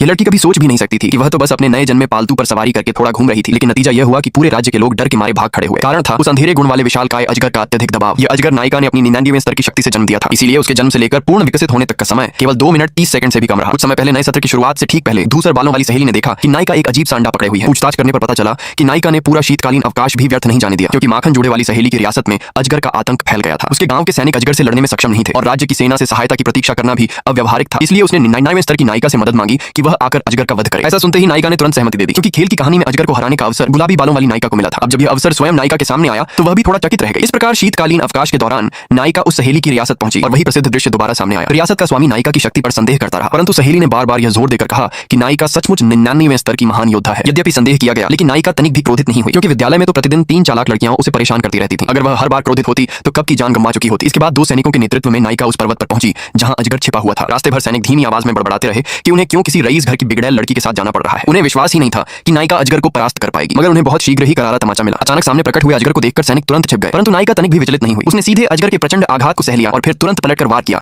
ये लड़की कभी सोच भी नहीं सकती थी कि वह तो बस अपने नए जन्मे पालतू पर सवारी करके थोड़ा घूम रही थी, लेकिन नतीजा यह हुआ कि पूरे राज्य के लोग डर के मारे भाग खड़े हुए। कारण था उस अंधेरे गुण वाले विशालकाय अजगर का अत्यधिक दबाव। यह अजगर नायिका ने अपनी 99वें स्तर की शक्ति से जन्म दिया था, इसीलिए उसके जन्म से लेकर पूर्ण विकसित होने तक का समय केवल 2 मिनट 30 सेकंड से भी कम रहा। कुछ समय पहले नए सत्र की शुरुआत से ठीक पहले धूसर बालों वाली सहेली ने देखा कि नायिका एक अजीब सा अंडा पकड़े हुई है। पूछताछ करने पर पता चला कि नायिका ने पूरा शीतकालीन अवकाश भी व्यर्थ नहीं जाने दिया, क्योंकि माखन जुड़े वाली सहेली की रियासत में अजगर का आतंक फैल गया था। उसके गांव के सैनिक अजगर से लड़ने में सक्षम नहीं थे और राज्य की सेना से सहायता की प्रतीक्षा करना भी अव्यवहारिक था। इसलिए उसने 99वें स्तर की नायिका से मदद मांगी कि वह आकर अजगर का वध करे। ऐसा सुनते ही नायिका ने तुरंत सहमति दे दी, क्योंकि खेल की कहानी में अजगर को हराने का अवसर गुलाबी बालों वाली नायिका को मिला था। अब जब यह अवसर स्वयं नायिका के सामने आया तो वह भी थोड़ा चकित रह गई। इस प्रकार शीतकालीन अवकाश के दौरान नायिका उस सहेली की रियासत पहुंची और वही प्रसिद्ध दृश्य दोबारा सामने आया। रियासत का स्वामी नायिका की शक्ति पर संदेह करता रहा, परंतु सहेली ने बार बार यह जोर देकर कहा कि नायिका सचमुच 99वें स्तर की महान योद्धा है। यद्यपि संदेह किया गया, लेकिन नायिका तनिक भी क्रोधित नहीं हुई, क्योंकि विद्यालय में तो प्रतिदिन 3 चालाक लड़कियां उसे परेशान करती रहती थीं। अगर वह हर बार क्रोधित होती तो कब की जान गंवा चुकी होती। इसके बाद 2 सैनिकों के नेतृत्व में नायिका उस पर्वत पर पहुंची जहां अजगर छिपा हुआ था। रास्ते भर सैनिक धीमी आवाज में बड़बड़ाते रहे कि उन्हें क्यों किसी रईस घर की बिगड़ैल लड़की के साथ जाना पड़ रहा है। उन्हें विश्वास ही नहीं था कि नायिका अजगर को परास्त कर पाएगी, मगर उन्हें बहुत शीघ्र ही करारा तमाचा मिला। अचानक सामने प्रकट हुए अजगर को देखकर सैनिक तुरंत छिप गए, परंतु नायिका तनिक भी विचलित नहीं हुई। उसने सीधे अजगर के प्रचंड आघात को सह लिया और फिर तुरंत पलटकर वार किया।